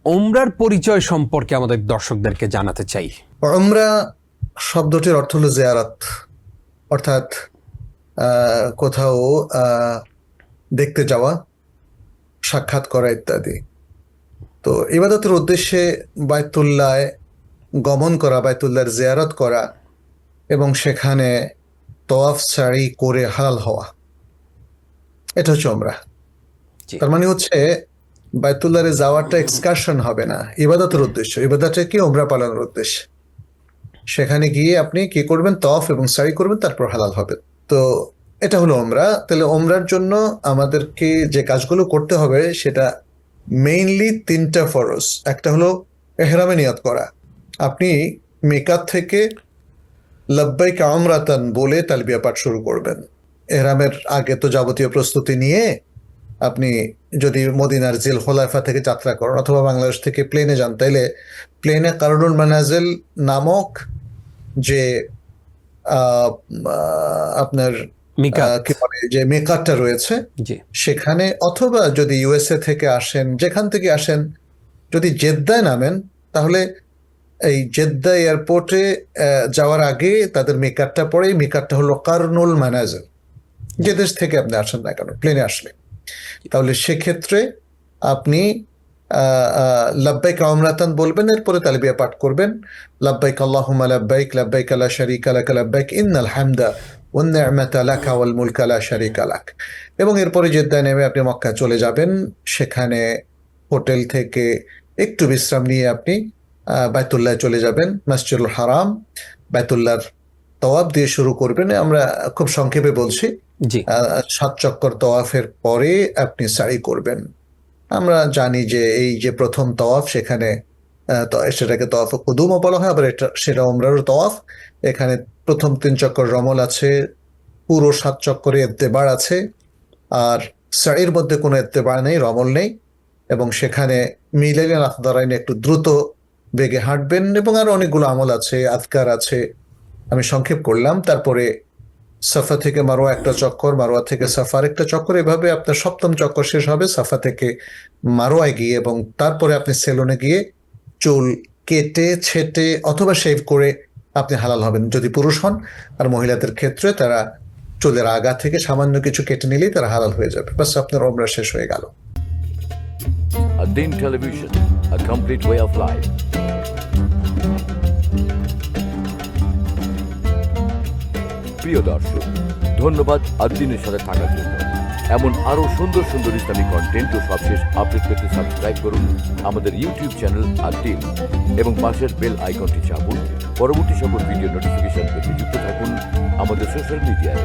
ওমরার পরিচয় সম্পর্কে আমাদের দর্শকদেরকে জানাতে চাই। উমরা শব্দটির অর্থ হলো জিয়ারত, অর্থাৎ কোথাও দেখতে যাওয়া, সাক্ষাৎ করা ইত্যাদি। তো ইবাদতের উদ্দেশ্যে বাইতুল্লাহ গমন করা, বাইতুল্লাহর জিয়ারত করা এবং সেখানে তওয়াফ সাই করে হালাল হওয়া, এটা হচ্ছে উমরা। তার মানে হচ্ছে বাইতুল্লাহরে যাওয়াটা এক্সকারশন হবে না, ইবাদতের উদ্দেশ্য, ইবাদতটা কি উমরা পালনের উদ্দেশ্যে। সেখানে গিয়ে আপনি কি করবেন, তওয়াফ এবং সাই করবেন, তারপর হালাল হবে। তো এটা হলো উমরা। তাহলে উমরার জন্য আমাদেরকে যে কাজগুলো করতে হবে সেটা মেইনলি 3টা ফরজ। একটা হলো এহরামে নিয়ত করা। আপনি মিকাত থেকে লাব্বাইক উমরাতান বলে তালবিয়া পাঠ শুরু করবেন। এহরামের আগে তো যাবতীয় প্রস্তুতি নিয়ে আপনি যদি মদিনার জিল হোলাইফা থেকে যাত্রা করেন অথবা বাংলাদেশ থেকে প্লেনে যান, তাইলে প্লেনে কারনুল মানাজিল নামক যে আপনার কি বলে যে মেকারটা রয়েছে সেখানে, অথবা যদি ইউএসএ থেকে আসেন, যেখান থেকে আসেন, যদি জেদ্দায় নামেন তাহলে এই জেদ্দা এয়ারপোর্টে যাওয়ার আগে তাদের মেকারটা পড়ে। এই মেকারটা হলো কারনুল মানাজিল, যে দেশ থেকে আপনি আসেন না কেন প্লেনে আসলে। তাহলে সেক্ষেত্রে আপনি লাব্বাইক উমরাতান বলবেন, এরপরে তালবিয়া পাঠ করবেন, লাব্বাইক আল্লাহুম্মা লাব্বাইক লাব্বাইক লা শারীকা লাক লাব্বাইক ইন্নাল হামদা ওয়ান নি'মাতা লাকা ওয়াল মুলকা লা শারীকা লাক। এবং এরপরে জেদ্দায় নেমে আপনি মক্কা চলে যাবেন। সেখানে হোটেল থেকে একটু বিশ্রাম নিয়ে আপনি বাইতুল্লাহ চলে যাবেন, মসজিদুল হারাম, বাইতুল্লাহর তওয়াফ দিয়ে শুরু করবেন। আমরা খুব সংক্ষেপে বলছি, 7 চক্কর তওয়াফের পরে আপনি সাই করবেন। আমরা জানি যে এই যে প্রথম তওয়াফ, সেখানে সেটাকে তওয়াফ কুদুমও বলা হয়, আবার সেটা উমরারও তওয়াফ। এখানে প্রথম 3 চক্কর রমল আছে, পুরো 7 চক্করে ইত্তেবার আছে, আর সাইয়ের মধ্যে কোনো ইত্তেবার নেই, রমল নেই। এবং সেখানে মিলাইল আখদারাইন, একটু দ্রুত বেগে হাঁটবেন, এবং আরো অনেকগুলো আমল আছে, আজকার আছে, আমি সংক্ষেপ করলাম। তারপরে সাফা থেকে মারোয়া একটা চক্কর, মারোয়া থেকে সাফার একটা চক্কর, এভাবে আপনার 7ম চক্কর শেষ হবে সাফা থেকে মারোয়ায় গিয়ে, এবং তারপরে আপনি সেলুনে গিয়ে চুল কেটে ছেটে অথবা শেভ করে আপনি হালাল হবেন যদি পুরুষ হন। আর মহিলাদের ক্ষেত্রে তারা চুলের আগা থেকে সামান্য কিছু কেটে নিলেই তারা হালাল হয়ে যাবে, বাস আপনার উমরা শেষ হয়ে গেল। Ad-Din Television, a complete way of life. প্রিয় দর্শক, ধন্যবাদ ad-Din-এর সাথে থাকার জন্য। এমন আরো সুন্দর সুন্দর ইসলামিক কন্টেন্ট ও সবশেষ আপডেট পেতে সাবস্ক্রাইব করুন আমাদের ইউটিউব চ্যানেল ad-Din এবং পাশের বেল আইকনটি চাপুন। পরবর্তী সকল ভিডিও নোটিফিকেশন পেতে যুক্ত থাকুন আমাদের সোশ্যাল মিডিয়ায়।